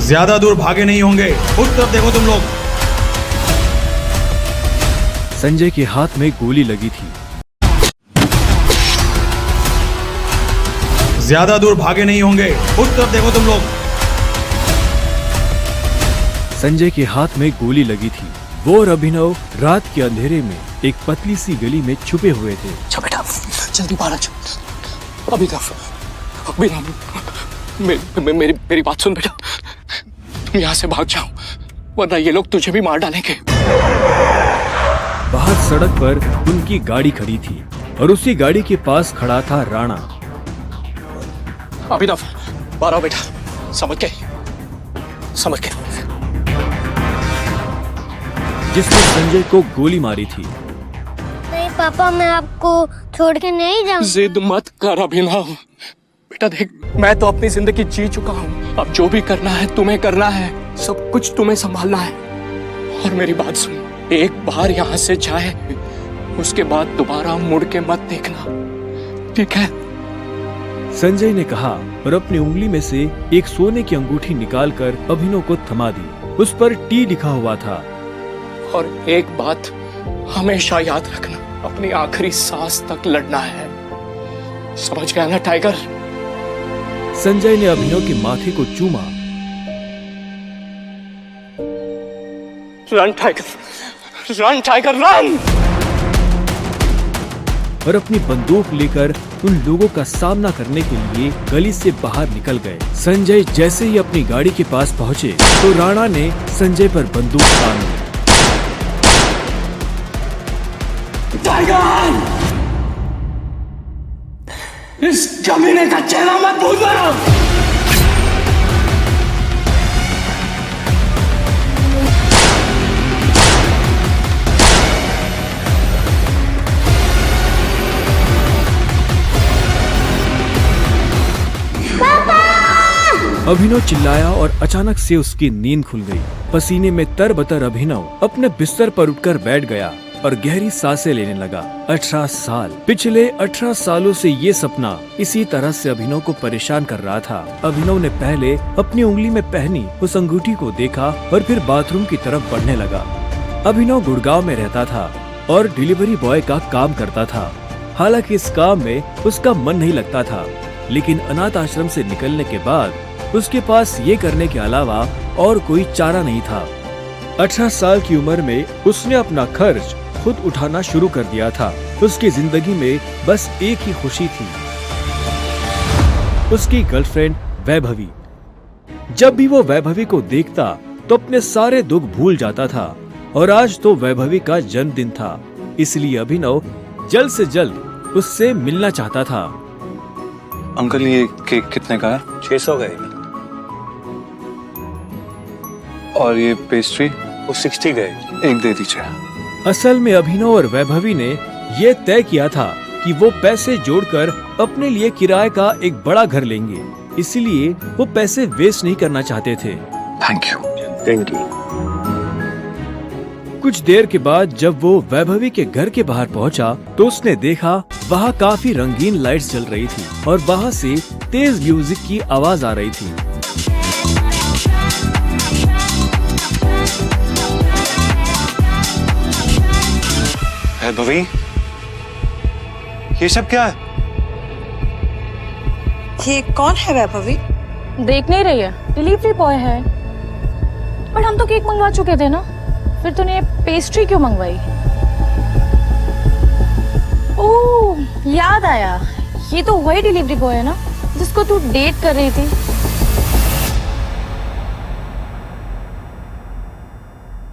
ज्यादा दूर भागे नहीं होंगे, उस तरफ देखो तुम लोग। संजय के हाथ में गोली लगी थी। ज्यादा दूर भागे नहीं होंगे, उस तरफ देखो तुम लोग। संजय के हाथ में गोली लगी थी। वो और अभिनव रात के अंधेरे में एक पतली सी गली में छुपे हुए थे। अच्छा बेटा, जल्दी बाहर आ जाओ। अभिनव, मेरी बात सुन बेटा, तुम यहाँ से भाग जाओ वरना ये लोग तुझे भी मार डालेंगे। बाहर सड़क पर उनकी गाड़ी खड़ी थी और उसी गाड़ी के पास खड़ा था राणा। अभिनव, बाहर आओ बेटा। समझ गए? जिसने संजय को गोली मारी थी। नहीं पापा, मैं आपको छोड़ के नहीं जाऊँ। जिद मत कर अभिनव। बेटा देख, मैं तो अपनी जिंदगी जी चुका हूँ। अब जो भी करना है तुम्हें करना है, सब कुछ तुम्हें संभालना है। और मेरी बात सुन, एक बार यहाँ से जाए उसके बाद दोबारा मुड़ के मत देखना, ठीक है? संजय ने कहा और अपनी उंगली में से एक सोने की अंगूठी निकालकर अभिनव को थमा दी। उस पर टी लिखा हुआ था। और एक बात हमेशा याद रखना, अपनी आखिरी सांस तक लड़ना है। समझ गया ना टाइगर? संजय ने अभिनव के माथे को चूमा। Run tiger, run tiger run! और अपनी बंदूक लेकर उन लोगों का सामना करने के लिए गली से बाहर निकल गए। संजय जैसे ही अपनी गाड़ी के पास पहुंचे तो राणा ने संजय पर बंदूक तान दी। टाइगर, इस कमीने का चेहरा मत भूलना। अभिनव चिल्लाया और अचानक से उसकी नींद खुल गई। पसीने में तरबतर अभिनव अपने बिस्तर पर उठकर बैठ गया और गहरी सांसें लेने लगा। 18 साल, पिछले 18 सालों से ये सपना इसी तरह से अभिनव को परेशान कर रहा था। अभिनव ने पहले अपनी उंगली में पहनी उस अंगूठी को देखा और फिर बाथरूम की तरफ बढ़ने लगा। अभिनव गुड़गांव में रहता था और डिलीवरी बॉय का काम करता था। हालांकि इस काम में उसका मन नहीं लगता था, लेकिन अनाथ आश्रम से निकलने के बाद उसके पास ये करने के अलावा और कोई चारा नहीं था। 18 साल की उम्र में उसने अपना खर्च खुद उठाना शुरू कर दिया था। उसकी जिंदगी में बस एक ही खुशी थी, उसकी गर्लफ्रेंड वैभवी। जब भी वो वैभवी को देखता तो अपने सारे दुख भूल जाता था। और आज तो वैभवी का जन्मदिन था, इसलिए अभिनव जल्द से जल्द उससे मिलना चाहता था। अंकल, ये केक कितने का है? 600 का है। और ये पेस्ट्री? वो 60 का है। एक दे दीजिए। असल में अभिनव और वैभवी ने ये तय किया था कि वो पैसे जोड़कर अपने लिए किराए का एक बड़ा घर लेंगे, इसलिए वो पैसे वेस्ट नहीं करना चाहते थे। Thank you. Thank you. कुछ देर के बाद जब वो वैभवी के घर के बाहर पहुंचा तो उसने देखा वहाँ काफी रंगीन लाइट्स जल रही थी और वहाँ से तेज म्यूजिक की आवाज आ रही थी। वैभवी, ये सब क्या है? ये कौन है वैभवी? देख नहीं रही है, डिलीवरी बॉय है। पर हम तो केक मंगवा चुके थे ना, फिर तूने पेस्ट्री क्यों मंगवाई? ओह, याद आया, ये तो वही डिलीवरी बॉय है ना जिसको तू डेट कर रही थी।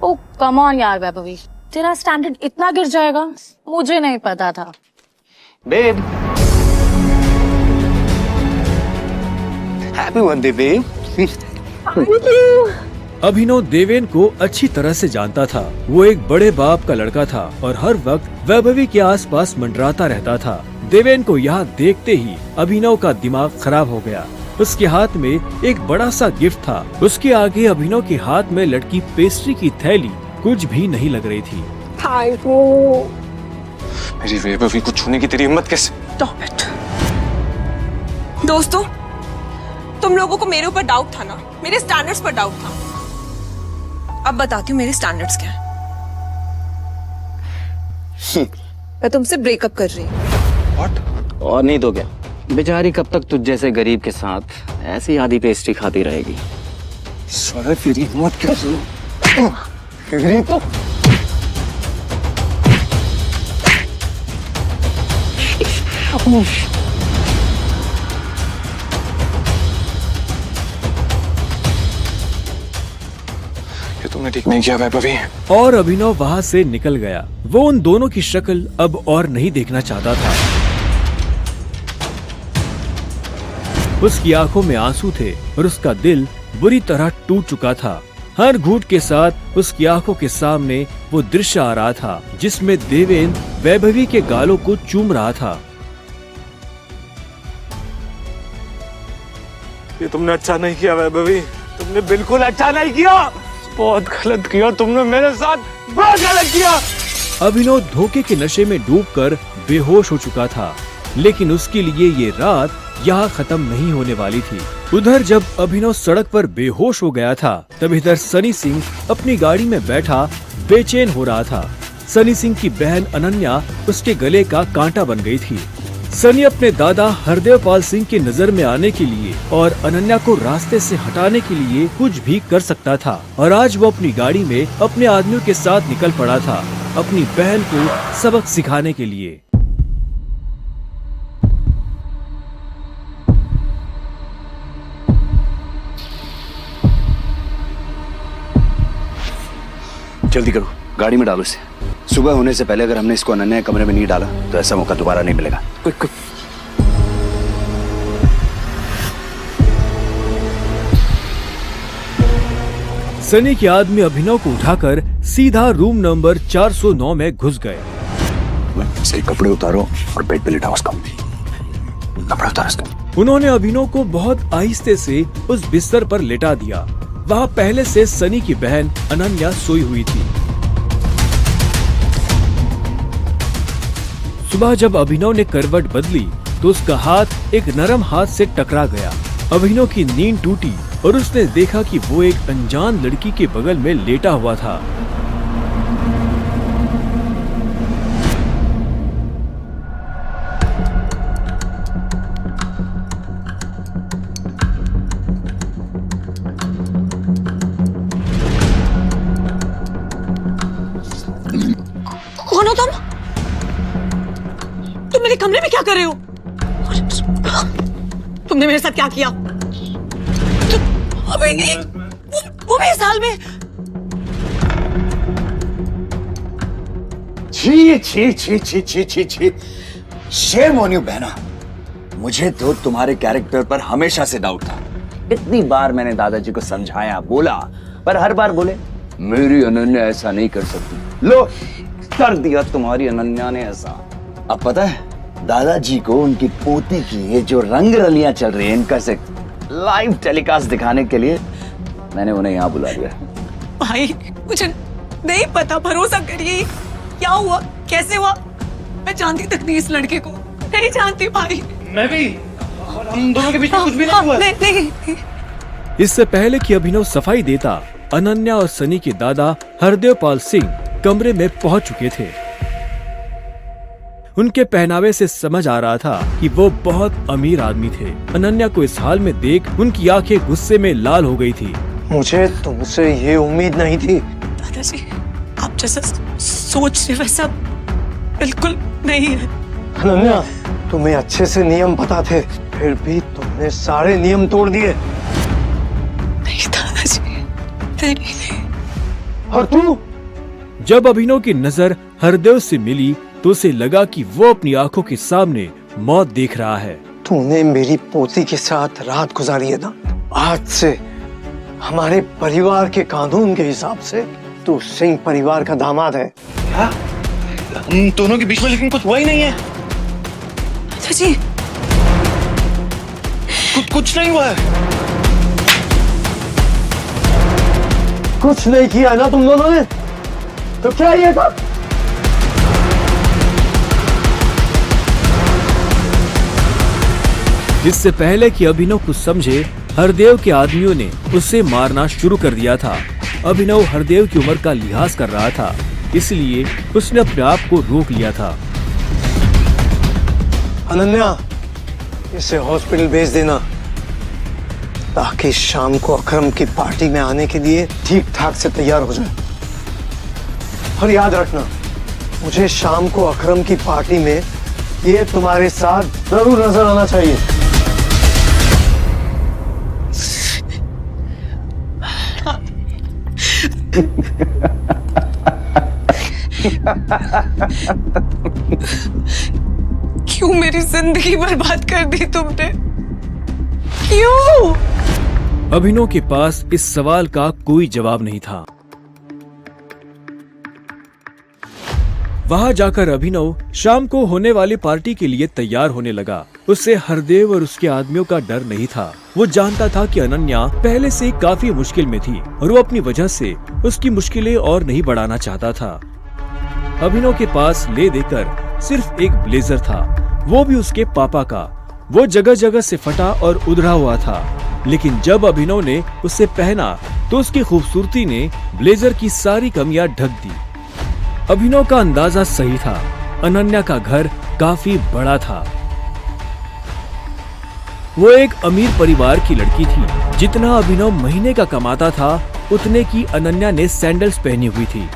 ओह कम ऑन यार वैभवी, तेरा स्टैंडर्ड इतना गिर जाएगा मुझे नहीं पता था। Babe, happy birthday babe. Abhinav Deven को अच्छी तरह से जानता था। वो एक बड़े बाप का लड़का था और हर वक्त वैभवी के आसपास मंडराता रहता था। देवेन को यहाँ देखते ही अभिनव का दिमाग खराब हो गया। उसके हाथ में एक बड़ा सा गिफ्ट था। उसके आगे अभिनव के हाथ में लटकी पेस्ट्री की थैली कुछ भी नहीं लग रही थी। मेरी वैभवी को छूने की तेरी हिम्मत कैसे? दोस्तों, तुम लोगों को मेरे ऊपर डाउट था ना, मेरे स्टैंडर्ड्स पर डाउट था। अब बताती हूँ मेरे स्टैंडर्ड्स क्या है। मैं तुमसे ब्रेकअप कर रही हूँ। और नहीं तो क्या, बेचारी कब तक तुझ जैसे गरीब के साथ ऐसी आधी पेस्ट्री खाती रहेगी। सारे फिर हिम्मत कैसे फिर तो ये तुमने ठीक नहीं किया वैभवी। और अभिनव वहाँ से निकल गया। वो उन दोनों की शक्ल अब और नहीं देखना चाहता था। उसकी आंखों में आंसू थे और उसका दिल बुरी तरह टूट चुका था। हर घूंट के साथ उसकी आंखों के सामने वो दृश्य आ रहा था जिसमें देवेंद्र वैभवी के गालों को चूम रहा था। ये तुमने अच्छा नहीं किया वैभवी, तुमने बिल्कुल अच्छा नहीं किया। बहुत गलत किया तुमने मेरे साथ, बहुत गलत किया। अभिनव धोखे के नशे में डूबकर बेहोश हो चुका था, लेकिन उसके लिए ये रात यहाँ खत्म नहीं होने वाली थी। उधर जब अभिनव सड़क पर बेहोश हो गया था, तब इधर सनी सिंह अपनी गाड़ी में बैठा बेचैन हो रहा था। सनी सिंह की बहन अनन्या उसके गले का कांटा बन गई थी। सनी अपने दादा हरदेव पाल सिंह की नजर में आने के लिए और अनन्या को रास्ते से हटाने के लिए कुछ भी कर सकता था, और आज वो अपनी गाड़ी में अपने आदमियों के साथ निकल पड़ा था अपनी बहन को सबक सिखाने के लिए। जल्दी करो, गाड़ी में डालो इसे। सुबह होने से पहले अगर हमने इसको अनन्या के कमरे में नहीं डाला तो ऐसा मौका दोबारा नहीं मिलेगा। Quick quick. सनी के आदमी अभिनव को उठाकर सीधा रूम नंबर 409 में घुस गए। सही कपड़े उतारो और बेड पे लिटाओ उसको। कपड़े उतारो उसको। उन्होंने अभिनव को बहुत आहिस्ते से उस बिस्तर पर लेटा दिया। वहाँ पहले से सनी की बहन अनन्या सोई हुई थी। सुबह जब अभिनव ने करवट बदली तो उसका हाथ एक नरम हाथ से टकरा गया। अभिनव की नींद टूटी और उसने देखा कि वो एक अनजान लड़की के बगल में लेटा हुआ था। कौन हो तुम? तुम मेरे कमरे में क्या कर रहे हो? तुमने मेरे साथ क्या किया? अबे नहीं, वो भी इस हाल में। छी छी छी छी छी छी छी। शेम ऑन यू बहना। मुझे तो तुम्हारे कैरेक्टर पर हमेशा से डाउट था। इतनी बार मैंने दादाजी को समझाया, बोला, पर हर बार बोले मेरी अनन्या ऐसा नहीं कर सकती। लो, कर दिया तुम्हारी अनन्या ने ऐसा। अब पता है दादाजी को उनकी पोती की ये जो रंग रलियां चल रही है, इनका से लाइव टेलीकास्ट दिखाने के लिए मैंने उन्हें यहाँ बुला लिया। भाई मुझे नहीं पता, भरोसा करिए। क्या हुआ, कैसे हुआ? मैं जानती तक नहीं इस लड़के को, नहीं जानती भाई। मैं भी, हम दोनों के बीच में कुछ भी नहीं हुआ। नहीं। इससे पहले कि अभिनव सफाई देता, अनन्या और सनी के दादा हरदेव पाल सिंह कमरे में पहुंच चुके थे। उनके पहनावे से समझ आ रहा था कि वो बहुत अमीर आदमी थे। अनन्या को इस हाल में देख उनकी आंखें गुस्से में लाल हो गई थी। मुझे तुमसे ये उम्मीद नहीं थी। दादाजी, आप जैसा सोच रहे वैसा बिल्कुल नहीं है। अनन्या, तुम्हें अच्छे से नियम पता थे, फिर भी तुमने सारे नियम तोड़ दिए। नहीं दादाजी, नहीं। और तू? जब अभिनव की नजर हरदेव से मिली तो उसे लगा कि वो अपनी आंखों के सामने मौत देख रहा है। तूने मेरी पोती के साथ रात गुजारी है ना, आज से हमारे परिवार के कानून के हिसाब से तू सिंह परिवार का दामाद है। क्या? उन दोनों के बीच में लेकिन कुछ हुआ ही नहीं है। दादाजी, कुछ नहीं हुआ है। कुछ नहीं किया ना तुम दोनों ने, तो क्या ये था? इससे पहले कि अभिनव कुछ समझे, हरदेव के आदमियों ने उसे मारना शुरू कर दिया था। अभिनव हरदेव की उम्र का लिहाज कर रहा था, इसलिए उसने अपने आप को रोक लिया था। अनन्या, इसे हॉस्पिटल भेज देना ताकि शाम को अकरम की पार्टी में आने के लिए ठीक ठाक से तैयार हो जाए। और याद रखना, मुझे शाम को अकरम की पार्टी में ये तुम्हारे साथ जरूर नजर आना चाहिए। क्यों मेरी जिंदगी बर्बाद कर दी तुमने? क्यों? अभिनव के पास इस सवाल का कोई जवाब नहीं था। वहां जाकर अभिनव शाम को होने वाली पार्टी के लिए तैयार होने लगा। उसे हरदेव और उसके आदमियों का डर नहीं था। वो जानता था कि अनन्या पहले से काफी मुश्किल में थी और वो अपनी वजह से उसकी मुश्किलें और नहीं बढ़ाना चाहता था। अभिनव के पास ले देकर सिर्फ एक ब्लेजर था, वो भी उसके पापा का। वो जगह जगह से फटा और उधड़ा हुआ था, लेकिन जब अभिनव ने उसे पहना तो उसकी खूबसूरती ने ब्लेजर की सारी कमियां ढक दी। अभिनव का अंदाजा सही था, अनन्या का घर काफी बड़ा था। वो एक अमीर परिवार की लड़की थी। जितना अभिनव महीने का कमाता था, उतने की अनन्या ने सैंडल्स पहनी हुई थी।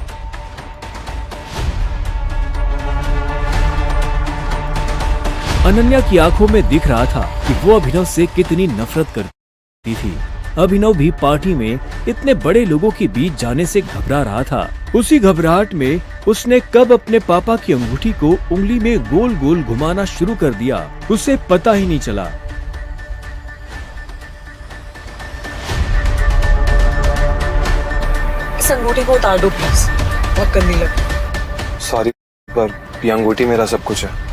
अनन्या की आंखों में दिख रहा था कि वो अभिनव से कितनी नफरत करती थी। अभिनव भी पार्टी में इतने बड़े लोगों के बीच जाने से घबरा रहा था। उसी घबराहट में उसने कब अपने पापा की अंगूठी को उंगली में गोल गोल घुमाना शुरू कर दिया, उसे पता ही नहीं चला। इस अंगूठी को उतार दो प्लीज, बहुत गंदी लगी। सॉरी, पर ये अंगूठी मेरा सब कुछ है।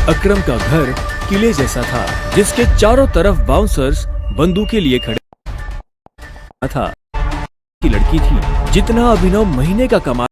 अकरम का घर किले जैसा था, जिसके चारों तरफ बाउंसर्स बंदूकें लिए खड़े था। की लड़की थी। जितना अभिनव महीने का कमा